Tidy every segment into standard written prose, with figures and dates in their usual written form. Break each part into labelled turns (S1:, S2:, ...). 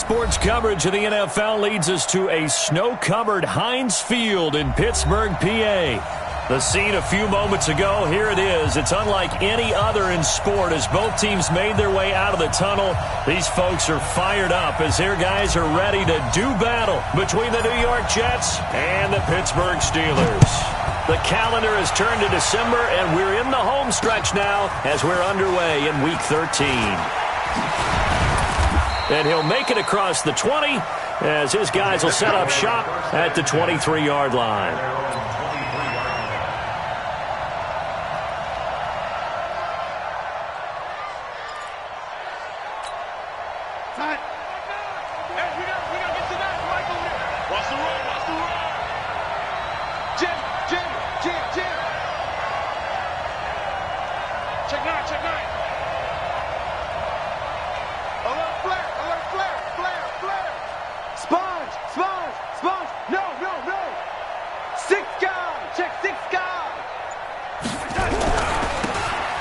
S1: sports coverage of the NFL leads us to a snow-covered Heinz Field in Pittsburgh, PA. The scene a few moments ago, here it is. It's unlike any other in sport as both teams made their way out of the tunnel. These folks are fired up as their guys are ready to do battle between the New York Jets and the Pittsburgh Steelers. The calendar has turned to December, and we're in the home stretch now as we're underway in Week 13. And he'll make it across the 20 as his guys will set up shop at the 23-yard line.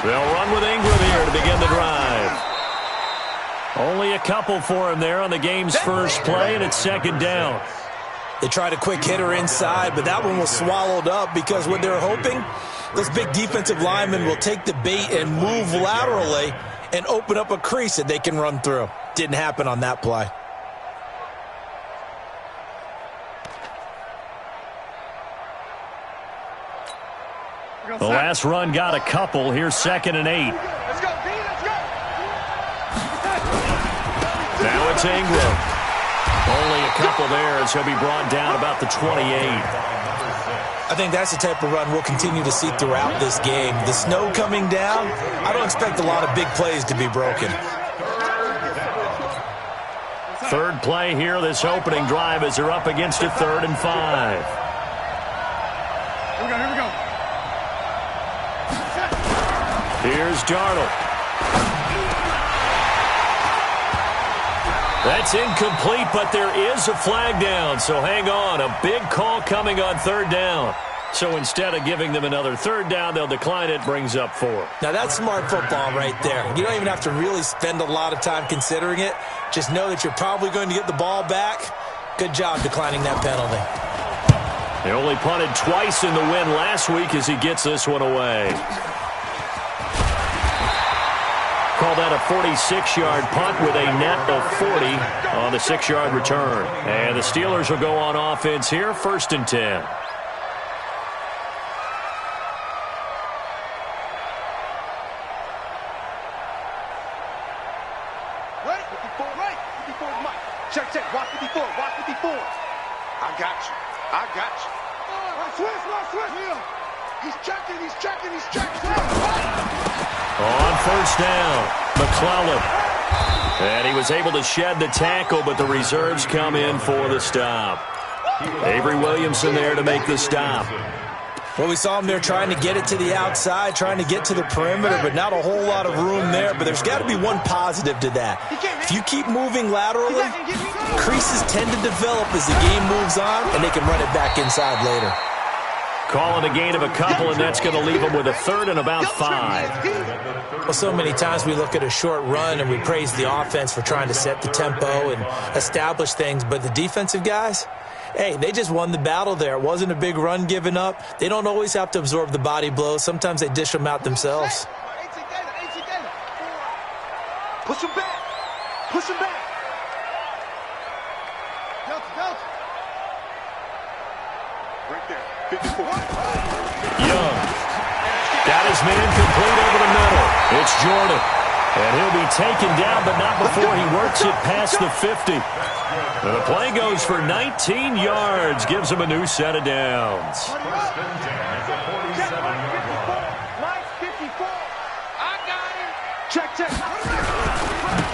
S1: They'll run with Ingram here to begin the drive. Only a couple for him there on the game's first play, and it's second down.
S2: They tried a quick hitter inside, but that one was swallowed up because what they're hoping, those big defensive linemen will take the bait and move laterally and open up a crease that they can run through. Didn't happen on that play.
S1: The last run got a couple. Here's 2nd and 8.
S3: Let's go, D, let's go.
S1: Now it's Ingram. Only a couple there, and he'll be brought down about the 28.
S2: I think that's the type of run we'll continue to see throughout this game. The snow coming down, I don't expect a lot of big plays to be broken.
S1: Third play here, this opening drive as they're up against a 3rd and 5.
S3: Here we go.
S1: Here's Darnold. That's incomplete, but there is a flag down, so hang on. A big call coming on 3rd down. So instead of giving them another 3rd down, they'll decline it, brings up 4.
S2: Now that's smart football right there. You don't even have to really spend a lot of time considering it. Just know that you're probably going to get the ball back. Good job declining that penalty.
S1: They only punted twice in the win last week as he gets this one away. Call that a 46-yard punt with a net of 40 on the 6-yard return. And the Steelers will go on offense here, 1st and 10.
S3: Right, 54 is Mike. Check, watch 54, watch 54. I got you. Switch. He's checking.
S1: On 1st down, McClellan. And he was able to shed the tackle, but the reserves come in for the stop. Avery Williamson there to make the stop.
S2: Well, we saw him there trying to get it to the outside, trying to get to the perimeter, but not a whole lot of room there. But there's got to be one positive to that. If you keep moving laterally, creases tend to develop as the game moves on, and they can run it back inside later.
S1: Calling a gain of a couple, and that's going to leave them with a 3rd and about 5.
S2: Well, so many times we look at a short run and we praise the offense for trying to set the tempo and establish things, but the defensive guys, hey, they just won the battle there. It wasn't a big run given up. They don't always have to absorb the body blows. Sometimes they dish them out themselves.
S3: Push him back. Delta. Right there. 54.
S1: Young. Got his man complete over the middle. It's Jordan. And he'll be taken down, but not before he works it past the 50. And the play goes for 19 yards. Gives him a new set of downs.
S3: Check.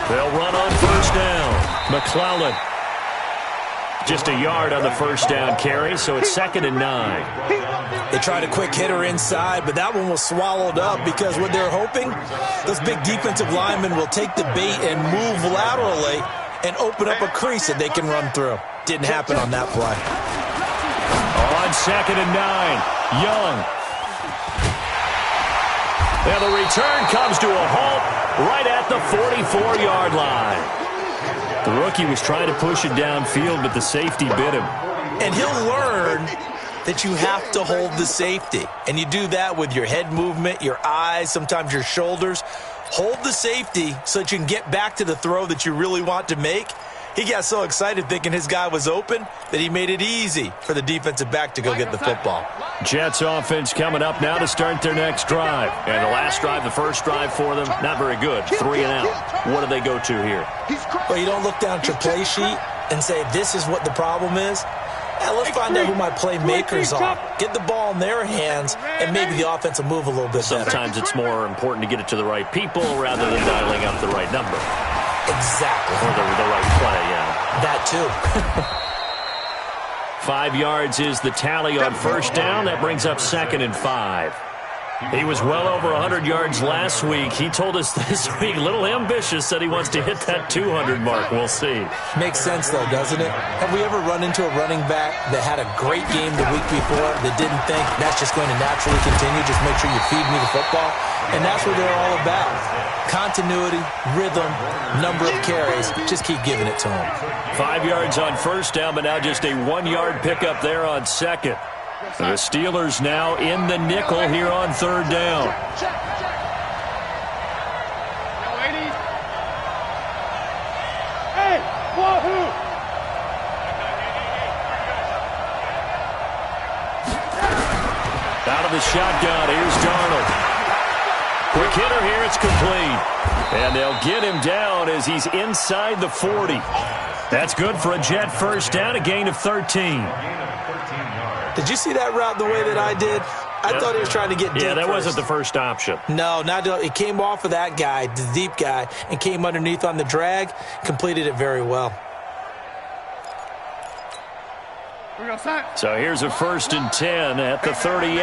S1: They'll run on 1st down. McClellan. Just a yard on the 1st down carry, so it's 2nd and 9.
S2: They tried a quick hitter inside, but that one was swallowed up because what they're hoping, those big defensive linemen will take the bait and move laterally and open up a crease that they can run through. Didn't happen on that play.
S1: On 2nd and 9, Young. And the return comes to a halt right at the 44-yard line. The rookie was trying to push it downfield, but the safety bit him.
S2: And he'll learn that you have to hold the safety. And you do that with your head movement, your eyes, sometimes your shoulders. Hold the safety so that you can get back to the throw that you really want to make. He got so excited thinking his guy was open that he made it easy for the defensive back to go get the football.
S1: Jets offense coming up now to start their next drive. And the last drive, the first drive for them, not very good. 3 and out. What do they go to here?
S2: Well, you don't look down at your play sheet and say, this is what the problem is. Now, let's find out who my playmakers are. Get the ball in their hands, and maybe the offense will move a little bit better.
S1: Sometimes it's more important to get it to the right people rather than dialing up the right number.
S2: Exactly.
S1: Or the right play, yeah.
S2: That too.
S1: 5 yards is the tally on first down. That brings up 2nd and 5. He was well over 100 yards last week. He told us this week, a little ambitious, said he wants to hit that 200 mark. We'll see.
S2: Makes sense, though, doesn't it? Have we ever run into a running back that had a great game the week before that didn't think that's just going to naturally continue? Just make sure you feed me the football. And that's what they're all about. Continuity, rhythm, number of carries. Just keep giving it to them.
S1: 5 yards on first down, but now just a 1-yard pickup there on second. The Steelers now in the nickel here on third down.
S3: Hey, wahoo!
S1: Out of the shotgun, here's Darnold. Quick hitter here, it's complete. And they'll get him down as he's inside the 40. That's good for a Jet first down, a gain of 13.
S2: Did you see that route the way that I did? I thought he was trying to get deep.
S1: Yeah, that
S2: first.
S1: wasn't the first option.
S2: No, it came off of that guy, the deep guy, and came underneath on the drag, completed it very well.
S1: So here's a 1st and 10 at the 38.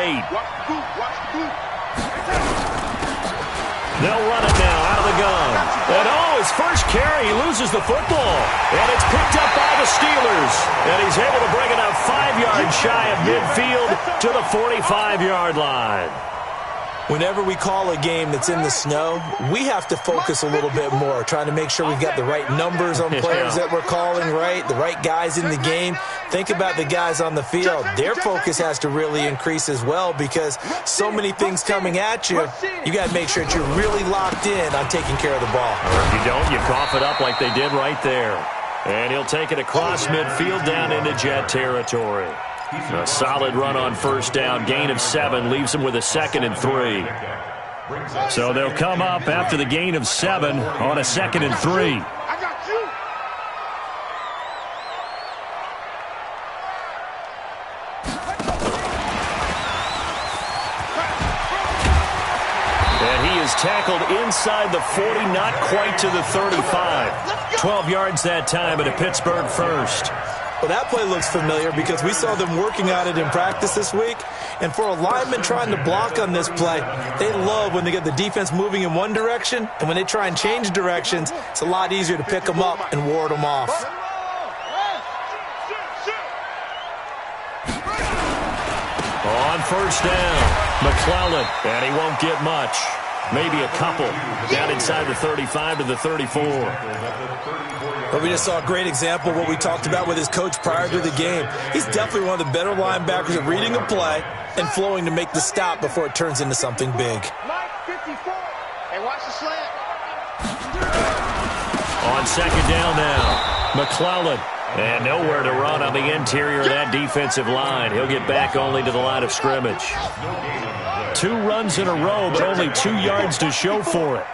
S1: They'll run it now out of the gun. And his first carry, he loses the football. And it's picked up by the Steelers. And he's able to bring it up 5 yards shy of midfield to the 45-yard line.
S2: Whenever we call a game that's in the snow, we have to focus a little bit more, trying to make sure we've got the right numbers on players that we're calling right, the right guys in the game. Think about the guys on the field. Their focus has to really increase as well because so many things coming at you, you got to make sure that you're really locked in on taking care of the ball.
S1: Or if you don't, you cough it up like they did right there. And he'll take it across midfield down into Jet territory. A solid run on first down, gain of 7, leaves them with a 2nd and 3. So they'll come up after the gain of 7 on a 2nd and 3. And he is tackled inside the 40, not quite to the 35. 12 yards that time at a Pittsburgh first.
S2: Well, that play looks familiar because we saw them working on it in practice this week. And for a lineman trying to block on this play, they love when they get the defense moving in one direction. And when they try and change directions, it's a lot easier to pick them up and ward them off.
S1: On first down, McClellan, and he won't get much. Maybe a couple. Down inside the 35 to the 34.
S2: But we just saw a great example of what we talked about with his coach prior to the game. He's definitely one of the better linebackers at reading a play and flowing to make the stop before it turns into something big.
S3: Hey, watch the slant.
S1: On second down now, McClellan. And nowhere to run on the interior of that defensive line. He'll get back only to the line of scrimmage. 2 runs in a row, but only 2 yards to show for it.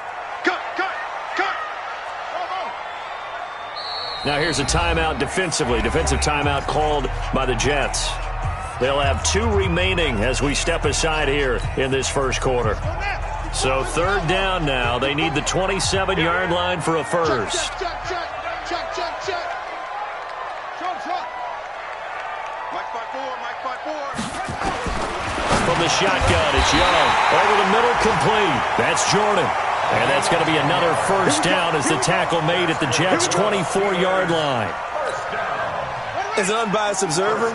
S1: Now here's a timeout defensively. Defensive timeout called by the Jets. They'll have 2 remaining as we step aside here in this first quarter. So third down now. They need the 27-yard line for a first. From the shotgun, it's Young. Over the middle, complete. That's Jordan. And that's going to be another first down as the tackle made at the Jets' 24-yard line.
S2: As an unbiased observer,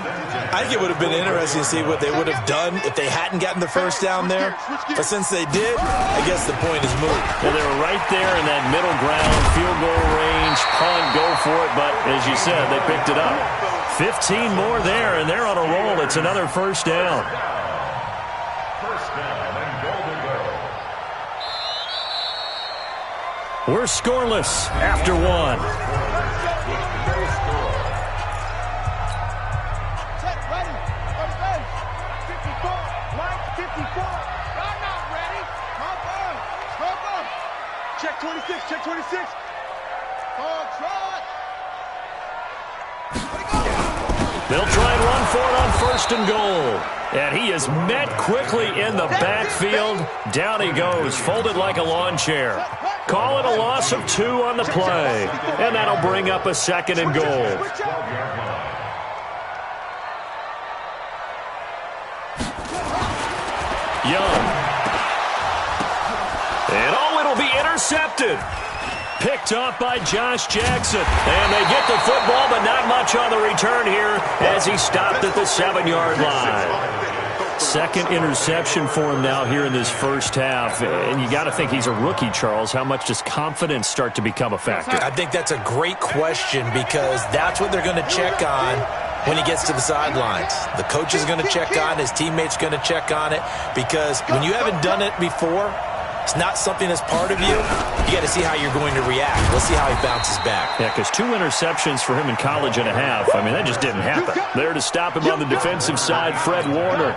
S2: I think it would have been interesting to see what they would have done if they hadn't gotten the first down there. But since they did, I guess the point is moot.
S1: Yeah, they were right there in that middle ground, field goal range, punt, go for it. But as you said, they picked it up. 15 more there, and they're on a roll. It's another first down. We're scoreless after one.
S3: Check 26, check 26.
S1: They'll try and run for it on first and goal. And he is met quickly in the backfield. Down he goes, folded like a lawn chair. Call it a loss of 2 on the play. And that'll bring up a second and goal. Young. And it'll be intercepted. Picked off by Josh Jackson. And they get the football, but not much on the return here as he stopped at the 7-yard line. Second interception for him now here in this first half. And you got to think he's a rookie, Charles. How much does confidence start to become a factor?
S2: I think that's a great question because that's what they're going to check on when he gets to the sidelines. The coach is going to check on, his teammates going to check on it, because when you haven't done it before, it's not something that's part of you. You got to see how you're going to react. Let's see how he bounces back.
S1: Yeah, because 2 interceptions for him in college and a half. I mean, that just didn't happen. There to stop him on the defensive side, Fred Warner.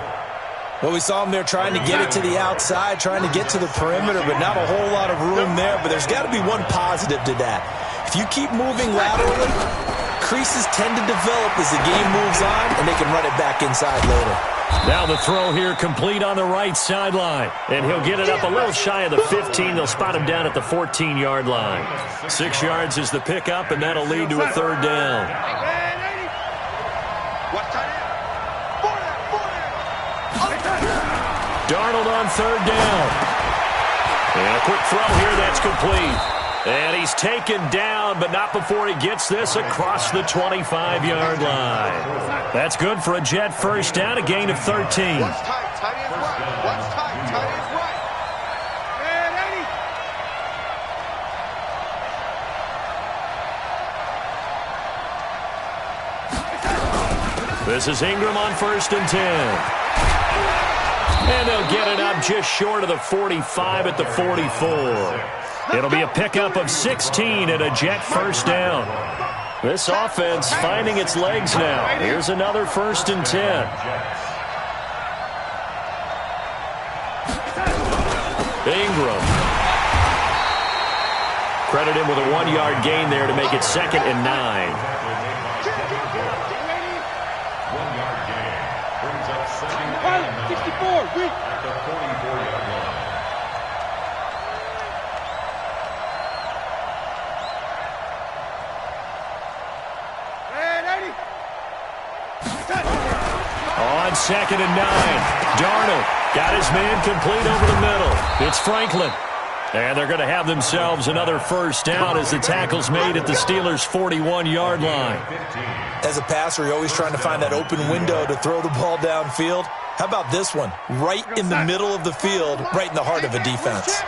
S2: Well, we saw him there trying to get it to the outside, trying to get to the perimeter, but not a whole lot of room there. But there's got to be one positive to that. If you keep moving laterally, creases tend to develop as the game moves on, and they can run it back inside later.
S1: Now the throw here complete on the right sideline. And he'll get it up a little shy of the 15. They'll spot him down at the 14-yard line. 6 yards is the pickup, and that'll lead to a third down. Darnold on third down. And a quick throw here that's complete. And he's taken down, but not before he gets this across the 25-yard line. That's good for a Jet first down, a gain of 13.
S3: One's tight, tight ends right. One's tight, tight ends right. And 80.
S1: This is Ingram on first and 10. And they'll get it up just short of the 45 at the 44. It'll be a pickup of 16 and a Jet first down. This offense finding its legs now. Here's another first and 10. Ingram. Credit him with a 1-yard gain there to make it 2nd and 9.
S3: 1-yard gain brings up 64. At the 44-yard line.
S1: On 2nd and 9, Darnold got his man complete over the middle. It's Franklin. And they're going to have themselves another first down as the tackle's made at the Steelers' 41-yard line.
S2: As a passer, you're always trying to find that open window to throw the ball downfield. How about this one? Right in the middle of the field, right in the heart of a defense.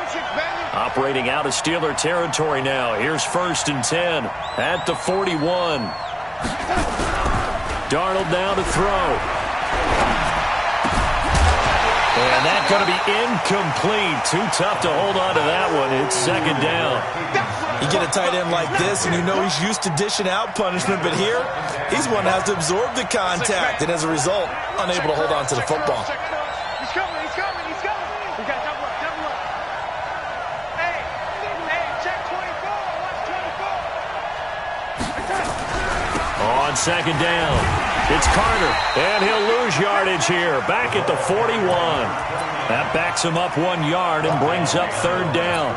S1: Operating out of Steeler territory now. Here's first and 10 at the 41. Darnold now to throw. And that's going to be incomplete. Too tough to hold on to that one. It's 2nd down.
S2: You get a tight end like this, and you know he's used to dishing out punishment, but here, he's one that has to absorb the contact, and as a result, unable to hold on to the football.
S3: He's coming, he's coming, he's coming. We got double up, double up. Hey, check 24, watch 24.
S1: On 2nd down, it's Carter, and he'll lose yardage here, back at the 41. That backs him up 1 yard and brings up 3rd down.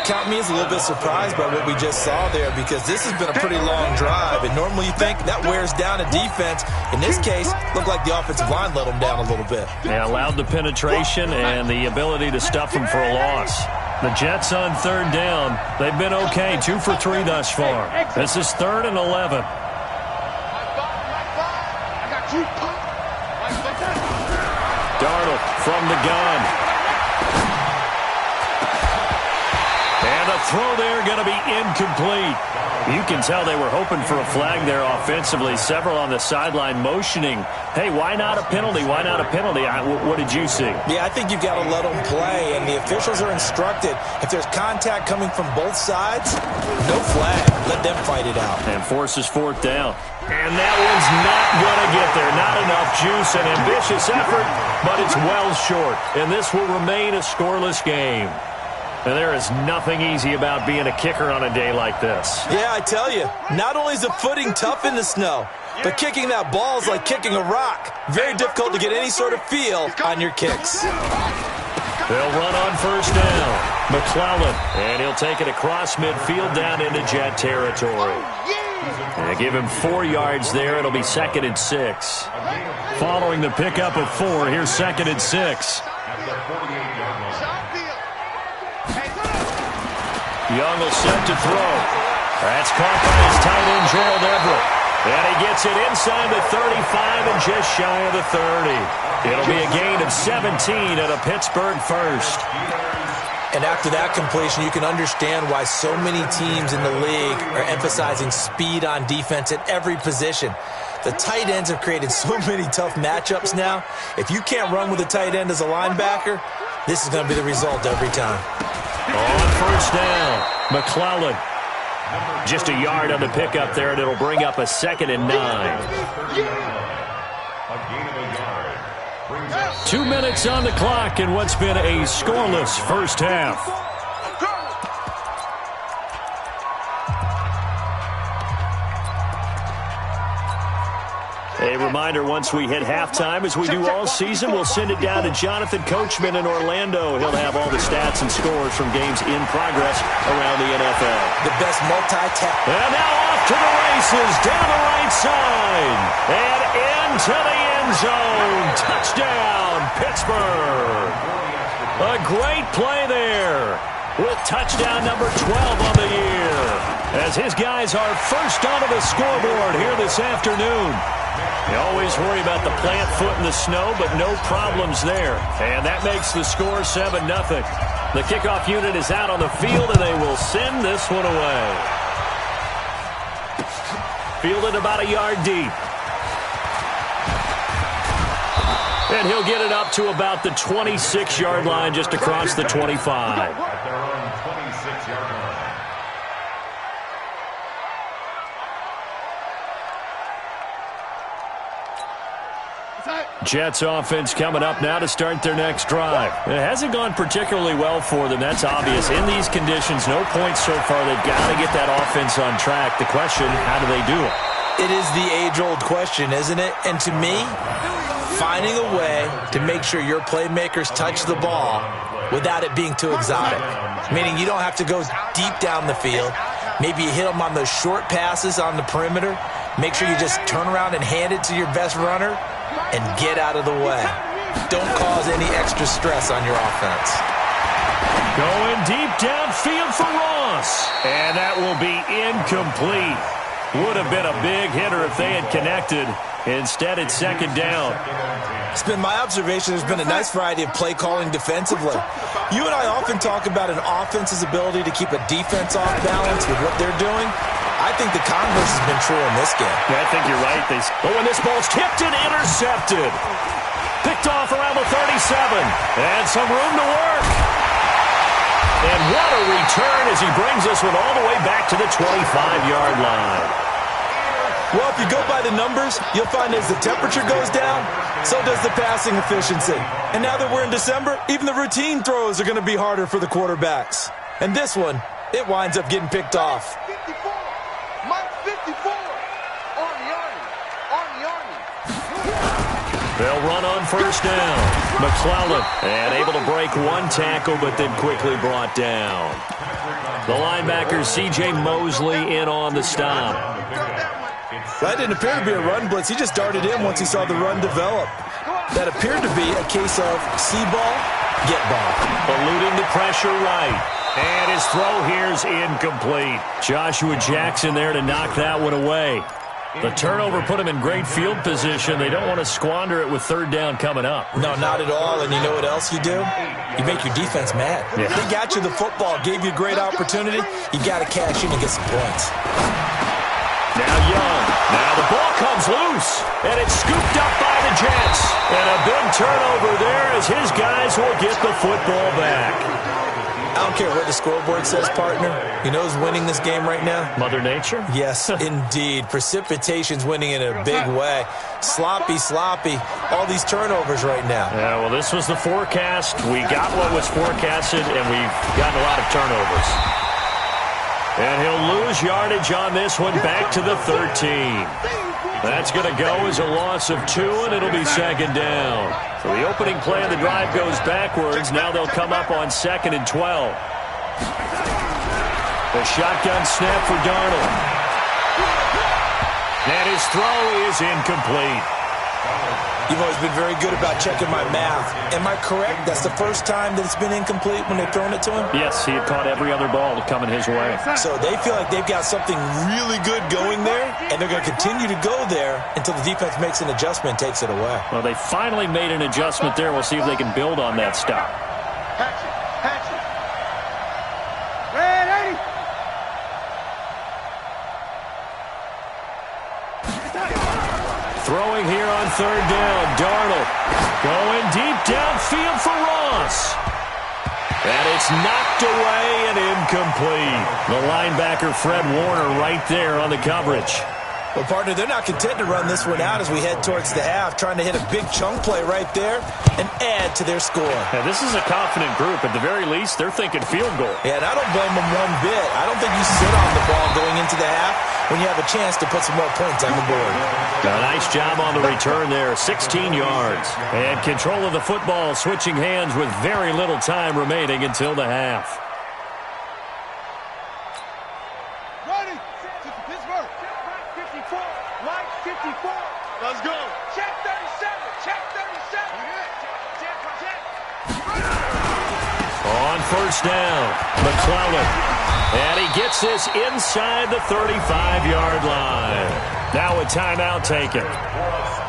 S2: Count me as a little bit surprised by what we just saw there, because this has been a pretty long drive, and normally you think that wears down a defense. In this case, looked like the offensive line let them down a little bit.
S1: Yeah, allowed the penetration and the ability to stuff him for a loss. The Jets on 3rd down. They've been okay, 2 for 3 thus far. This is 3rd and 11.
S3: I got you.
S1: Darnold from the gun. And the throw there going to be incomplete. You can tell they were hoping for a flag there offensively. Several on the sideline motioning, hey, why not a penalty? Why not a penalty? What did you see?
S2: Yeah, I think you've got to let them play, and the officials are instructed. If there's contact coming from both sides, no flag. Let them fight it out.
S1: And forces fourth down. And that one's not going to get there. Not enough juice, an ambitious effort, but it's well short. And this will remain a scoreless game. And there is nothing easy about being a kicker on a day like this.
S2: Yeah, I tell you, not only is the footing tough in the snow, but kicking that ball is like kicking a rock. Very difficult to get any sort of feel on your kicks.
S1: They'll run on first down. McClellan, and he'll take it across midfield down into Jet territory. And they give him 4 yards there. It'll be 2nd and 6. Following the pickup of 4, here's 2nd and 6. Young will set to throw. That's caught by his tight end, Gerald Everett. And he gets it inside the 35 and just shy of the 30. It'll be a gain of 17 and a Pittsburgh first.
S2: And after that completion, you can understand why so many teams in the league are emphasizing speed on defense at every position. The tight ends have created so many tough matchups now. If you can't run with a tight end as a linebacker, this is going to be the result every time.
S1: On first down, McClellan. Just a yard on the pickup there, and it'll bring up a 2nd and 9. 2 minutes on the clock in what's been a scoreless first half. A reminder, once we hit halftime, as we do all season, we'll send it down to Jonathan Coachman in Orlando. He'll have all the stats and scores from games in progress around the NFL.
S2: The best multi-task.
S1: And now off to the races, down the right side, and into the end zone. Touchdown, Pittsburgh. A great play there with touchdown number 12 on the year, as his guys are first onto the scoreboard here this afternoon. You always worry about the plant foot in the snow, but no problems there. And that makes the score 7-0. The kickoff unit is out on the field, and they will send this one away. Fielded about a yard deep. And he'll get it up to about the 26-yard line, just across the 25. Jets offense coming up now to start their next drive. It hasn't gone particularly well for them. That's obvious. In these conditions, no points so far. They've got to get that offense on track. The question, how do they do it?
S2: It is the age-old question, isn't it? And to me, finding a way to make sure your playmakers touch the ball without it being too exotic. Meaning you don't have to go deep down the field. Maybe you hit them on those short passes on the perimeter. Make sure you just turn around and hand it to your best runner and get out of the way. Don't cause any extra stress on your offense.
S1: Going deep downfield for Ross. And that will be incomplete. Would have been a big hitter if they had connected. Instead, it's 2nd down.
S2: It's been my observation there's been a nice variety of play calling defensively. You and I often talk about an offense's ability to keep a defense off balance with what they're doing. I think the converse has been true in this game.
S1: Yeah, I think you're right. And this ball's tipped and intercepted. Picked off around the 37. And some room to work. And what a return as he brings us one all the way back to the 25-yard line.
S2: Well, if you go by the numbers, you'll find as the temperature goes down, so does the passing efficiency. And now that we're in December, even the routine throws are going to be harder for the quarterbacks. And this one, it winds up getting picked off.
S3: 54. Mike 54. Army.
S1: They'll run on first down. McClellan, and able to break one tackle, but then quickly brought down. The linebacker, C.J. Mosley, in on the stop.
S2: That didn't appear to be a run blitz. He just darted in once he saw the run develop. That appeared to be a case of see ball, get ball.
S1: Eluding the pressure right. And his throw here's incomplete. Joshua Jackson there to knock that one away. The turnover put them in great field position. They don't want to squander it with third down coming up.
S2: No, not at all. And you know what else you do? You make your defense mad.
S1: Yeah.
S2: They got you the football, gave you a great opportunity. You got to cash in and get some points.
S1: Now Young. Now the ball comes loose, and it's scooped up by the Jets. And a big turnover there as his guys will get the football back.
S2: I don't care what the scoreboard says, partner. You know who's winning this game right now?
S1: Mother Nature?
S2: Yes, indeed. Precipitation's winning in a big way. Sloppy. All these turnovers right now.
S1: Yeah, well, this was the forecast. We got what was forecasted, and we've gotten a lot of turnovers. And he'll lose yardage on this one back to the 13. That's going to go as a loss of 2, and it'll be second down. So the opening play of the drive goes backwards. Now they'll come up on 2nd and 12. The shotgun snap for Darnold. And his throw is incomplete.
S2: You've always been very good about checking my math. Am I correct? That's the first time that it's been incomplete when they've thrown it to him?
S1: Yes, he had caught every other ball coming his way.
S2: So they feel like they've got something really good going there, and they're going to continue to go there until the defense makes an adjustment and takes it away.
S1: Well, they finally made an adjustment there. We'll see if they can build on that stop.
S3: Hatchet. Red 80.
S1: Throwing here on third down, Darnold going deep downfield for Ross. And it's knocked away and incomplete. The linebacker, Fred Warner, right there on the coverage.
S2: Well, partner, they're not content to run this one out as we head towards the half, trying to hit a big chunk play right there and add to their score.
S1: Now, this is a confident group. At the very least, they're thinking field goal.
S2: Yeah, and I don't blame them one bit. I don't think you sit on the ball going into the half when you have a chance to put some more points on the board.
S1: A nice job on the return there, 16 yards. And control of the football, switching hands with very little time remaining until the half.
S3: Ready. Pittsburgh. Right 54. Let's go. Check 37. Check 37.
S1: On first down, McClellan. And he gets this inside the 35-yard line. Now a timeout taken.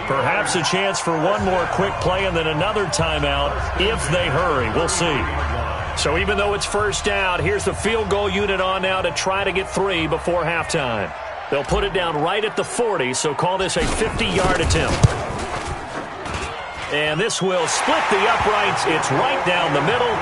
S1: Perhaps a chance for one more quick play and then another timeout if they hurry. We'll see. So even though it's first down, here's the field goal unit on now to try to get 3 before halftime. They'll put it down right at the 40, so call this a 50-yard attempt. And this will split the uprights. It's right down the middle.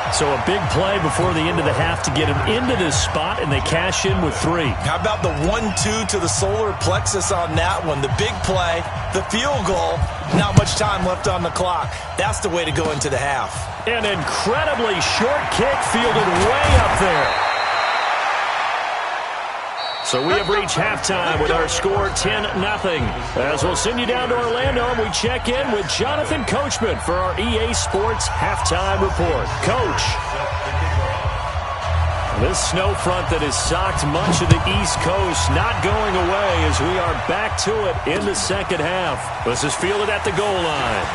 S1: So a big play before the end of the half to get him into this spot, and they cash in with 3.
S2: How about the 1-2 to the solar plexus on that one? The big play, the field goal, not much time left on the clock. That's the way to go into the half.
S1: An incredibly short kick fielded way up there. So we have reached halftime with our score 10-0. As we'll send you down to Orlando, and we check in with Jonathan Coachman for our EA Sports Halftime Report. Coach, this snow front that has socked much of the East Coast not going away as we are back to it in the second half. This is fielded at the goal line.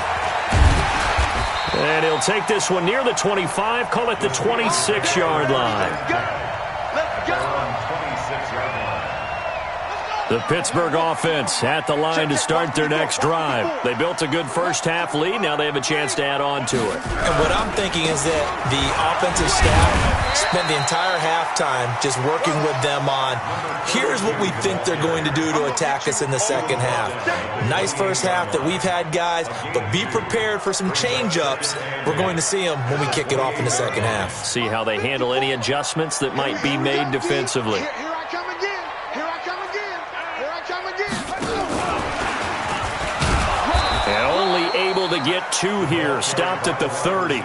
S1: And he'll take this one near the 25, call it the 26-yard line.
S3: Let's go.
S1: The Pittsburgh offense at the line to start their next drive. They built a good first-half lead. Now they have a chance to add on to it.
S2: And what I'm thinking is that the offensive staff spent the entire halftime just working with them on, here's what we think they're going to do to attack us in the second half. Nice first half that we've had, guys, but be prepared for some change-ups. We're going to see them when we kick it off in the second half.
S1: See how they handle any adjustments that might be made defensively.
S3: Here I come again. Here I come again. Here I come again.
S1: And only able to get 2 here, stopped at the 30.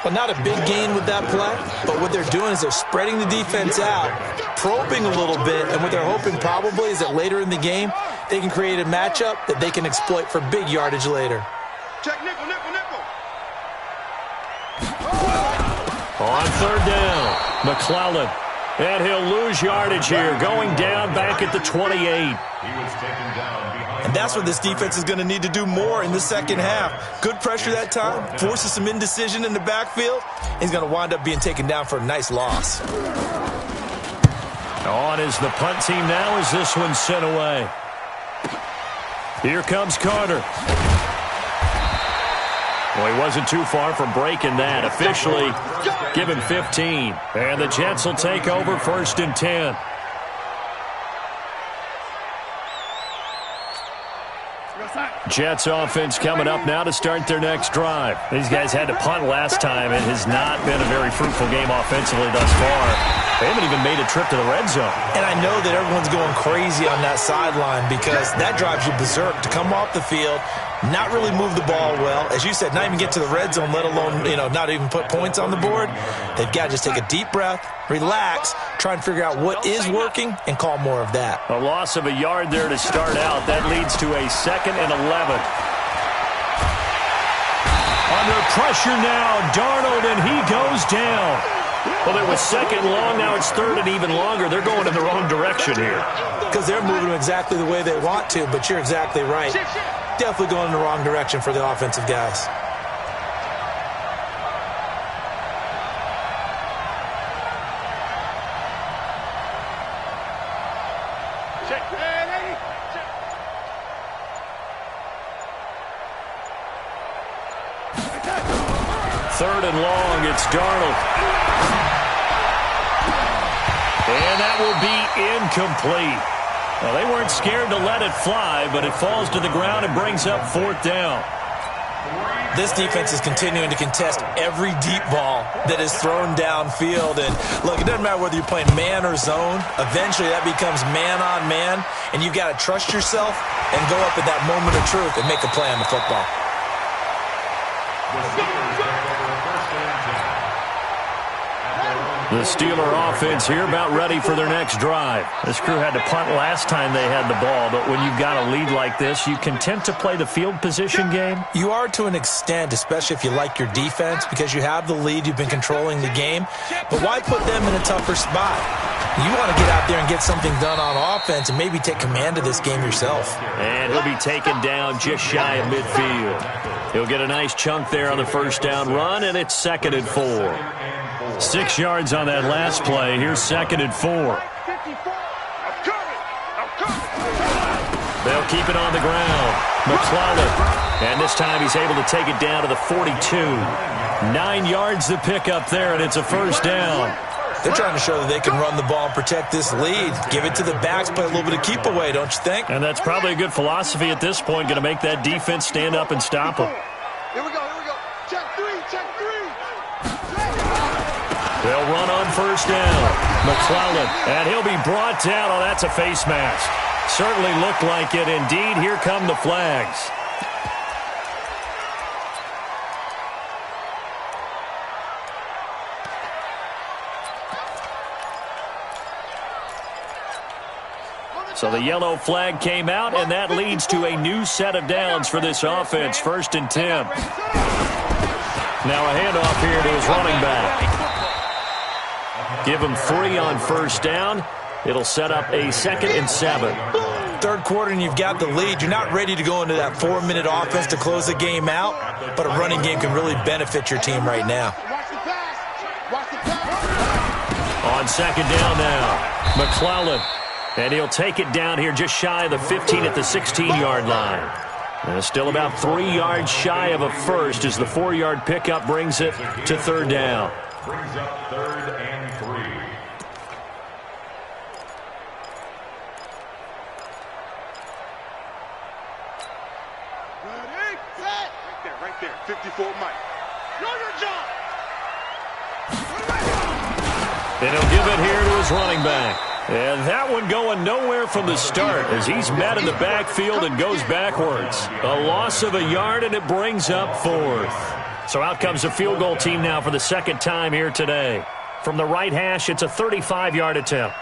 S2: Well, not a big gain with that play, but what they're doing is they're spreading the defense out, probing a little bit, and what they're hoping probably is that later in the game, they can create a matchup that they can exploit for big yardage later.
S3: Check nickel.
S1: On third down, McClellan. And he'll lose yardage here, going down back at the 28.
S2: And that's what this defense is going to need to do more in the second half. Good pressure that time, forces some indecision in the backfield. He's going to wind up being taken down for a nice loss.
S1: On is the punt team now as this one's sent away. Here comes Carter. Well, he wasn't too far from breaking that. Officially, give him 15. And the Jets will take over 1st and 10. Jets offense coming up now to start their next drive. These guys had to punt last time. It has not been a very fruitful game offensively thus far. They haven't even made a trip to the red zone.
S2: And I know that everyone's going crazy on that sideline because that drives you berserk to come off the field, not really move the ball well. As you said, not even get to the red zone, let alone, not even put points on the board. They've got to just take a deep breath, relax, try and figure out what is working, and call more of that.
S1: A loss of a yard there to start out. That leads to a 2nd and 11. Under pressure now, Darnold, and he goes down. Well, it was 2nd long, now it's 3rd and even longer. They're going in the wrong direction here.
S2: Because they're moving them exactly the way they want to, but you're exactly right. Definitely going in the wrong direction for the offensive guys.
S1: Third and long, it's Darnold. And that will be incomplete. Well, they weren't scared to let it fly, but it falls to the ground and brings up 4th down.
S2: This defense is continuing to contest every deep ball that is thrown downfield. And, look, it doesn't matter whether you're playing man or zone. Eventually, that becomes man-on-man, and you've got to trust yourself and go up at that moment of truth and make a play on the football.
S1: The Steeler offense here about ready for their next drive. This crew had to punt last time they had the ball, but when you've got a lead like this, you content to play the field position game?
S2: You are to an extent, especially if you like your defense, because you have the lead, you've been controlling the game. But why put them in a tougher spot? You want to get out there and get something done on offense and maybe take command of this game yourself.
S1: And he'll be taken down just shy of midfield. He'll get a nice chunk there on the 1st down run, and it's 2nd and 4. 6 yards on that last play. Here's 2nd and 4. They'll keep it on the ground. McClellan. And this time he's able to take it down to the 42. 9 yards to pick up there, and it's a 1st down.
S2: They're trying to show that they can run the ball and protect this lead. Give it to the backs, play a little bit of keep away, don't you think?
S1: And that's probably a good philosophy at this point, going to make that defense stand up and stop them.
S3: Here we go. Check 3.
S1: They'll run on 1st down. McClellan, and he'll be brought down. Oh, that's a face mask. Certainly looked like it. Indeed, here come the flags. So the yellow flag came out, and that leads to a new set of downs for this offense. 1st and 10. Now a handoff here to his running back. Give him 3 on 1st down. It'll set up a 2nd and 7.
S2: 3rd quarter and you've got the lead. You're not ready to go into that 4-minute offense to close the game out, but a running game can really benefit your team right now.
S1: On 2nd down now, McClellan. And he'll take it down here just shy of the 15 at the 16-yard line. And still about 3 yards shy of a first as the 4-yard pickup brings it to 3rd down.
S4: Brings up 3rd and 3.
S3: Ready, set. Right there, 54 Mike. Know your job.
S1: And he'll give it here to his running back. And that one going nowhere from the start as he's met in the backfield and goes backwards. A loss of a yard, and it brings up 4th. So out comes the field goal team now for the 2nd time here today. From the right hash, it's a 35-yard attempt.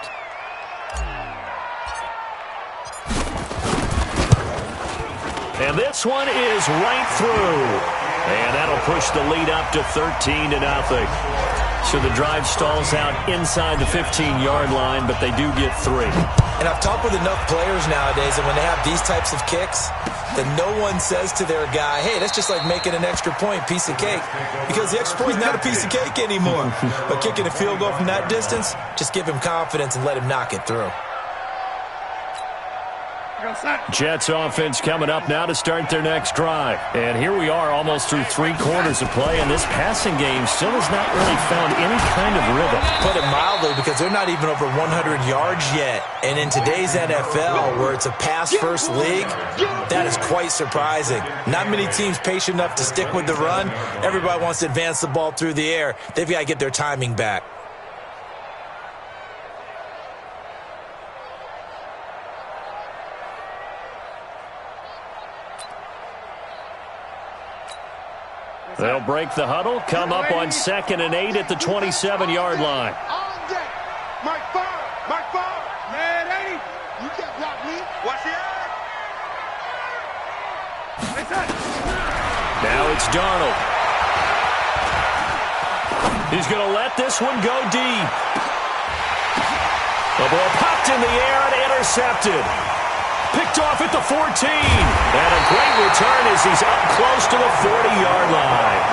S1: And this one is right through. And that'll push the lead up to 13-0. So the drive stalls out inside the 15-yard line, but they do get 3.
S2: And I've talked with enough players nowadays, and when they have these types of kicks, then no one says to their guy, hey, that's just like making an extra point, piece of cake. Because the extra point is not a piece of cake anymore. But kicking a field goal from that distance, just give him confidence and let him knock it through.
S1: Jets offense coming up now to start their next drive. And here we are almost through 3 quarters of play, and this passing game still has not really found any kind of rhythm.
S2: Put it mildly, because they're not even over 100 yards yet. And in today's NFL, where it's a pass-first league, that is quite surprising. Not many teams patient enough to stick with the run. Everybody wants to advance the ball through the air. They've got to get their timing back.
S1: They'll break the huddle, come up on 2nd and 8 at the 27-yard line.
S3: Mike Fire! Mike Fire! Man, 80! You can't block me. Watch the eye!
S1: Now it's Darnold. He's going to let this one go deep. The ball popped in the air and intercepted. Picked off at the 14. And a great return as he's up close to the 40-yard line.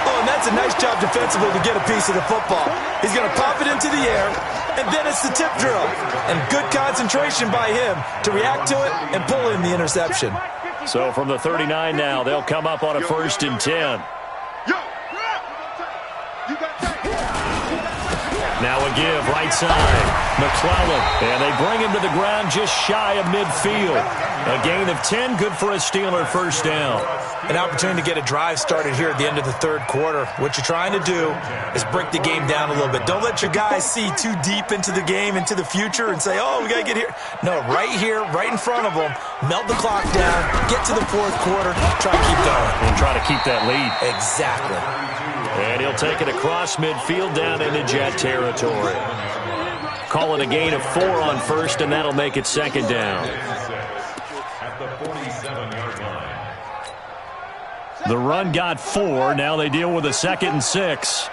S2: Oh, and that's a nice job defensively to get a piece of the football. He's going to pop it into the air, and then it's the tip drill. And good concentration by him to react to it and pull in the interception.
S1: So from the 39 now, they'll come up on a 1st and 10. Now a give, right side. McClellan, and they bring him to the ground just shy of midfield. A gain of 10, good for a Steeler first down.
S2: An opportunity to get a drive started here at the end of the 3rd quarter. What you're trying to do is break the game down a little bit. Don't let your guys see too deep into the game, into the future, and say, oh, we got to get here. No, right here, right in front of them, melt the clock down, get to the 4th quarter, try to keep going.
S1: And try to keep that lead.
S2: Exactly.
S1: And he'll take it across midfield down into Jet territory. Call it a gain of 4 on 1st, and that'll make it 2nd down.
S4: At the 47-yard line.
S1: The run got 4. Now they deal with a 2nd and 6.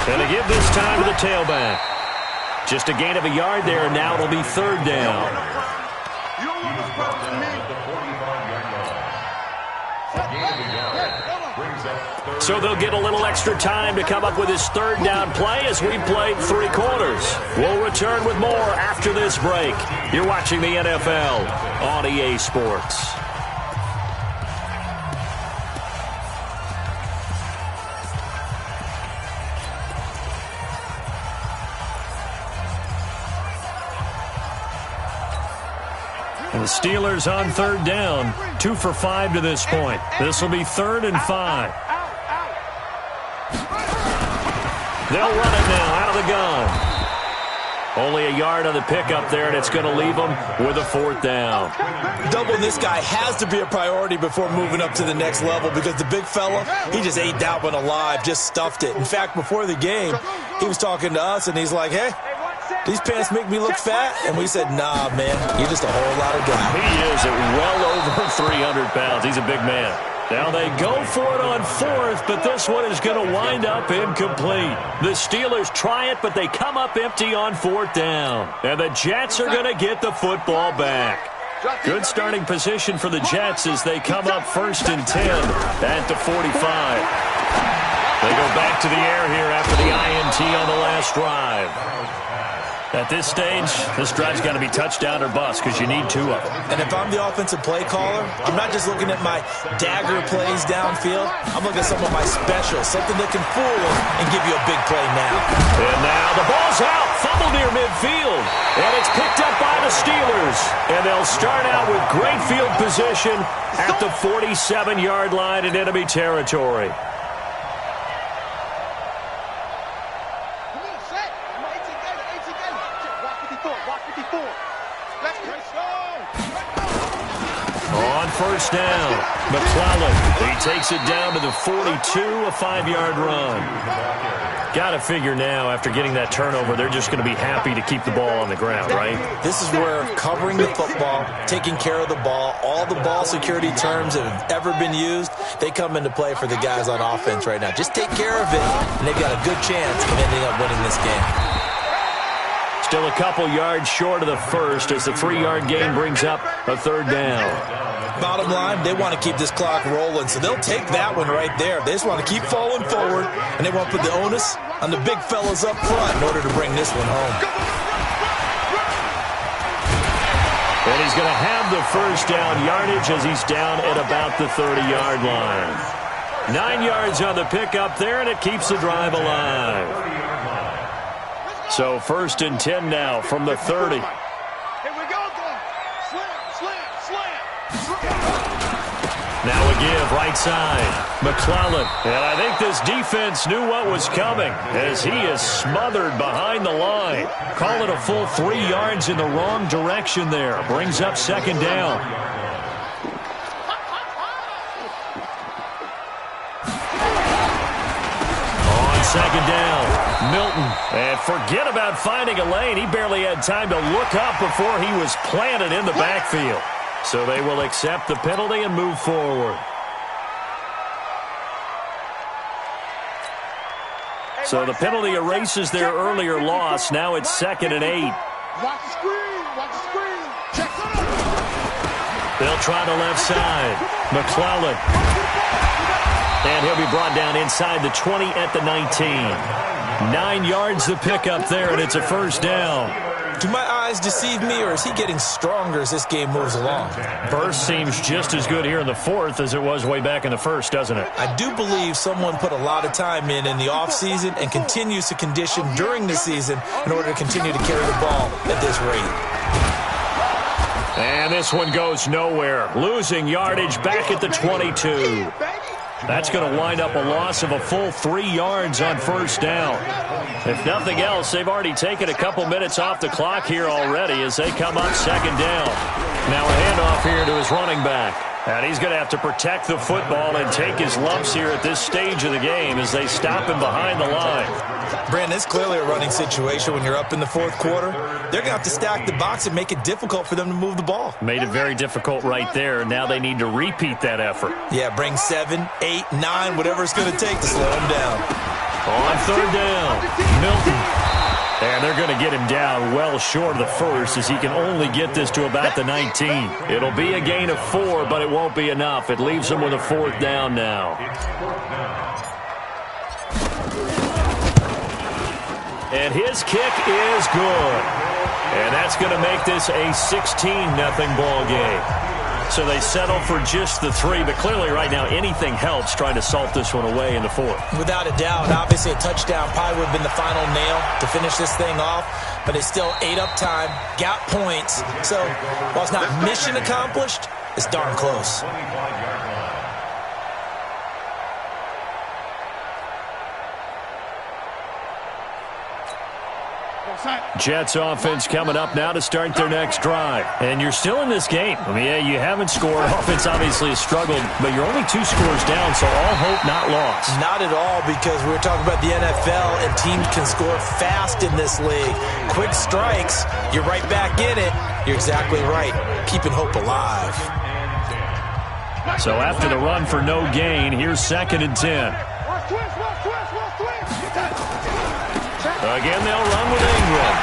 S1: And they give this time to the tailback. Just a gain of a yard there, and now it'll be 3rd down. So they'll get a little extra time to come up with his 3rd down play as we've played 3 quarters. We'll return with more after this break. You're watching the NFL on EA Sports. And the Steelers on 3rd down, 2 for 5 to this point. This will be 3rd and 5. They'll run it now out of the gun. Only a yard on the pickup there, and it's going to leave them with a 4th down.
S2: Doubling this guy has to be a priority before moving up to the next level, because the big fella, he just ate that one alive, just stuffed it. In fact, before the game, he was talking to us, and he's like, hey, these pants make me look fat? And we said, nah, man, you're just a whole lot of guy.
S1: He is at well over 300 pounds. He's a big man. Now they go for it on 4th, but this one is going to wind up incomplete. The Steelers try it, but they come up empty on 4th down. And the Jets are going to get the football back. Good starting position for the Jets as they come up 1st and 10 at the 45. They go back to the air here after the INT on the last drive. At this stage, this drive's got to be touchdown or bust because you need 2 of them.
S2: And if I'm the offensive play caller, I'm not just looking at my dagger plays downfield. I'm looking at some of my specials, something that can fool them and give you a big play now.
S1: And now the ball's out, fumbled near midfield, and it's picked up by the Steelers. And they'll start out with great field position at the 47-yard line in enemy territory. On first down, McClellan. He takes it down to the 42, a 5-yard run. Got to figure now, after getting that turnover, they're just going to be happy to keep the ball on the ground, right?
S2: This is where covering the football, taking care of the ball, all the ball security terms that have ever been used, they come into play for the guys on offense right now. Just take care of it, and they've got a good chance of ending up winning this game.
S1: Still a couple yards short of the first as the 3-yard gain brings up a third down.
S2: Bottom line, they want to keep this clock rolling, so they'll take that one right there. They just want to keep falling forward, and they want to put the onus on the big fellas up front in order to bring this one home.
S1: And he's going to have the first down yardage as he's down at about the 30-yard line. 9 yards on the pickup there, and it keeps the drive alive. So 1st and 10 now from the 30.
S3: Here we go, slam.
S1: Now a give right side. McClellan. And I think this defense knew what was coming as he is smothered behind the line. Call it a full 3 yards in the wrong direction there. Brings up 2nd down. On 2nd down, Milton. And forget about finding a lane. He barely had time to look up before he was planted in the backfield. So they will accept the penalty and move forward. So the penalty erases their earlier loss. Now it's 2nd and 8.
S3: Watch the screen. Check it out.
S1: They'll try the left side. McClellan. And he'll be brought down inside the 20 at the 19. 9 yards to pick up there, and it's a first down.
S2: Do my eyes deceive me, or is he getting stronger as this game moves along?
S1: Burst seems just as good here in the 4th as it was way back in the 1st, doesn't it?
S2: I do believe someone put a lot of time in the offseason and continues to condition during the season in order to continue to carry the ball at this rate.
S1: And this one goes nowhere. Losing yardage back at the 22. That's going to wind up a loss of a full 3 yards on first down. If nothing else, they've already taken a couple minutes off the clock here already as they come up 2nd down. Now a handoff here to his running back. And he's going to have to protect the football and take his lumps here at this stage of the game as they stop him behind the line.
S2: Brandon, it's clearly a running situation when you're up in the 4th quarter. They're going to have to stack the box and make it difficult for them to move the ball.
S1: Made it very difficult right there. Now they need to repeat that effort.
S2: Yeah, bring 7, 8, 9, whatever it's going to take to slow them down.
S1: On 3rd down, Milton. And they're going to get him down well short of the first as he can only get this to about the 19. It'll be a gain of 4, but it won't be enough. It leaves him with a 4th down now. And his kick is good. And that's going to make this a 16-0 ball game. So they settle for just the 3, but clearly right now anything helps trying to salt this one away in the 4th.
S2: Without a doubt, obviously a touchdown probably would have been the final nail to finish this thing off, but it's still ate up time, got points. So while it's not mission accomplished, it's darn close.
S1: Jets offense coming up now to start their next drive. And you're still in this game. I mean, yeah, you haven't scored. Offense obviously has struggled, but you're only 2 scores down, so all hope not lost.
S2: Not at all, because we were talking about the NFL, and teams can score fast in this league. Quick strikes, you're right back in it. You're exactly right. Keeping hope alive.
S1: So after the run for no gain, here's 2nd and 10. Again, they'll run with Ingram.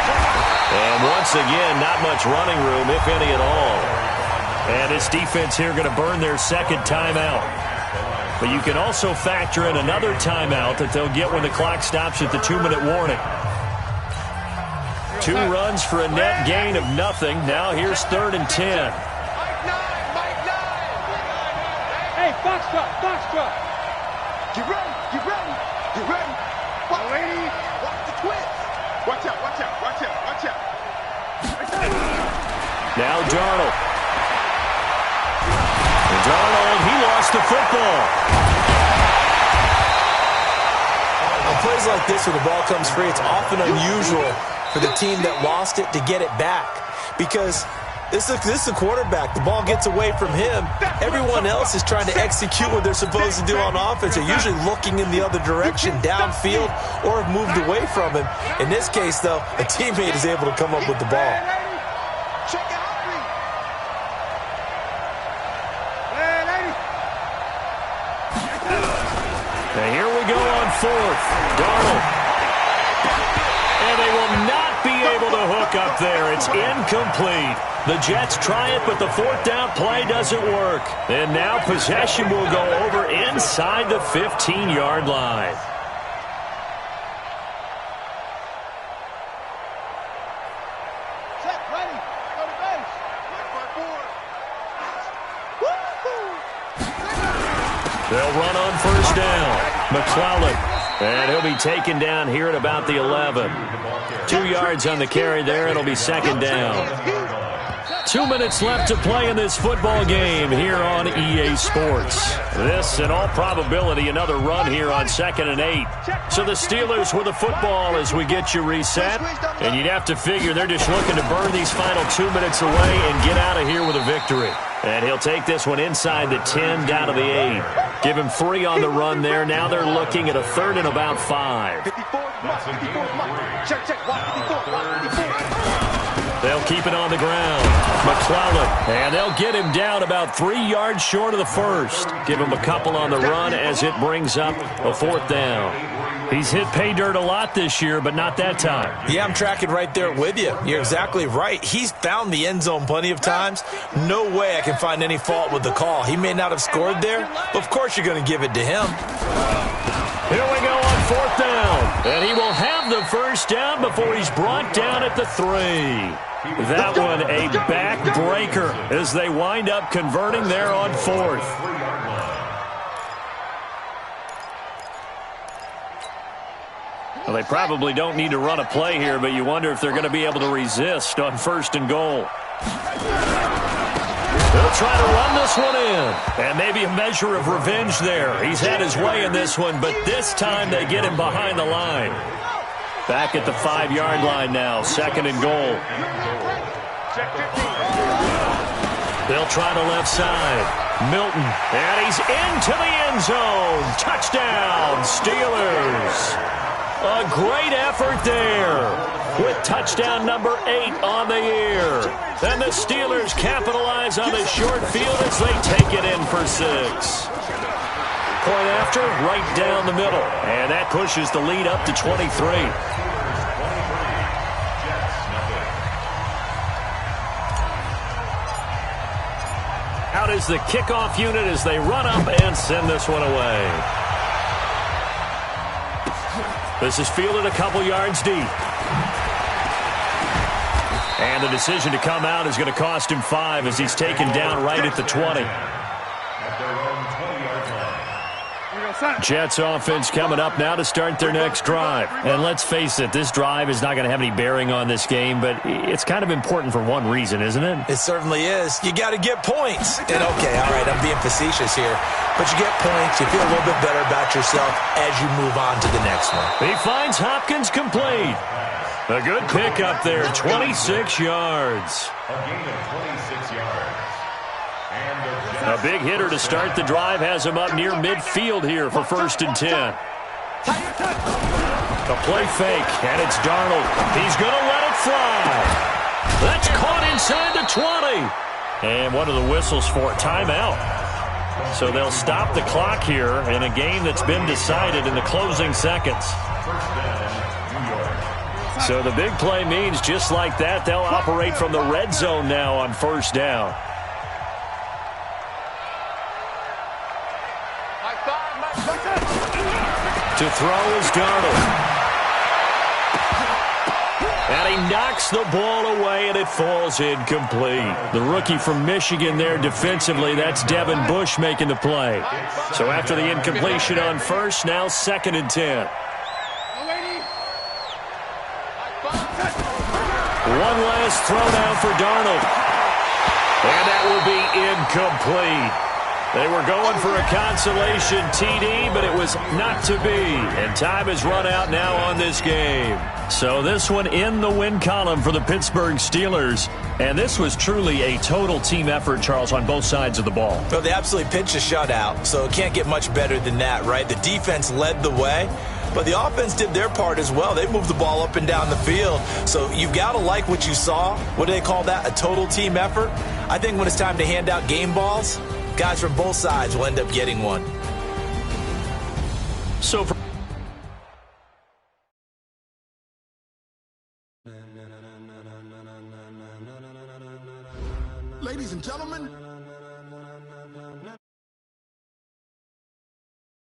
S1: And once again, not much running room, if any at all. And this defense here going to burn their 2nd timeout. But you can also factor in another timeout that they'll get when the clock stops at the 2-minute warning. 2 runs for a net gain of nothing. Now here's 3rd and 10.
S3: Hey, Foxtrot. Get ready. Lady, watch the twist. Watch out.
S1: Now Darnold. He lost the football.
S2: On plays like this, when the ball comes free, it's often unusual for the team that lost it to get it back, because This is the quarterback. The ball gets away from him. Everyone else is trying to execute what they're supposed to do on offense. They're usually looking in the other direction, downfield, or have moved away from him. In this case, though, a teammate is able to come up with the ball.
S1: And here we go on fourth. Darnold. And they will not be able to hook up there. It's incomplete. The Jets try it, but the fourth down play doesn't work. And now possession will go over inside the 15-yard line. They'll run on first down. McClellan. And he'll be taken down here at about the 11. 2 yards on the carry there. It'll be second down. 2 minutes left to play in this football game here on EA Sports. This, in all probability, another run here on 2nd and 8. So the Steelers with the football as we get you reset. And you'd have to figure they're just looking to burn these final 2 minutes away and get out of here with a victory. And he'll take this one inside the 10 down to the 8. Give him 3 on the run there. Now they're looking at a 3rd and about 5. They'll keep it on the ground. McClellan. And they'll get him down about 3 yards short of the first. Give him a couple on the run as it brings up a 4th down. He's hit pay dirt a lot this year, but not that time.
S2: Yeah, I'm tracking right there with you. You're exactly right. He's found the end zone plenty of times. No way I can find any fault with the call. He may not have scored there, but of course you're going to give it to him.
S1: Here we go on 4th down. And he will have the first down before he's brought down at the 3. That one a backbreaker as they wind up converting there on 4th. Well, they probably don't need to run a play here, but you wonder if they're going to be able to resist on 1st and goal. They'll try to run this one in. And maybe a measure of revenge there. He's had his way in this one, but this time they get him behind the line. Back at the 5-yard line now, 2nd and goal. They'll try the left side. Milton, and he's into the end zone. Touchdown, Steelers. A great effort there with touchdown number 8 on the year. And the Steelers capitalize on the short field as they take it in for 6. Point after, right down the middle. And that pushes the lead up to 23. Out is the kickoff unit as they run up and send this one away. This is fielded a couple yards deep. And the decision to come out is going to cost him 5 as he's taken down right at the 20. Jets offense coming up now to start their next drive. And let's face it, this drive is not going to have any bearing on this game, but it's kind of important for one reason, isn't it?
S2: It certainly is. You got to get points. And okay, all right, I'm being facetious here, but you get points, you feel a little bit better about yourself as you move on to the next one.
S1: He finds Hopkins complete. A good pickup there, 26 yards.
S4: A gain of 26 yards.
S1: A big hitter to start the drive has him up near midfield here for 1st and 10. A play fake, and it's Darnold. He's going to let it fly. That's caught inside the 20. And what are the whistles for? Timeout. So they'll stop the clock here in a game that's been decided in the closing seconds. So the big play means just like that, they'll operate from the red zone now on 1st down. To throw is Darnold. And he knocks the ball away, and it falls incomplete. The rookie from Michigan there defensively, that's Devin Bush making the play. So after the incompletion on 1st, now 2nd and 10. One last throw down for Darnold. And that will be incomplete. They were going for a consolation TD, but it was not to be. And time has run out now on this game. So this one in the win column for the Pittsburgh Steelers. And this was truly a total team effort, Charles, on both sides of the ball.
S2: Well, they absolutely pitched a shutout, so it can't get much better than that, right? The defense led the way, but the offense did their part as well. They moved the ball up and down the field. So you've got to like what you saw. What do they call that? A total team effort? I think when it's time to hand out game balls, guys from both sides will end up getting one.
S1: So for
S5: Ladies and gentlemen,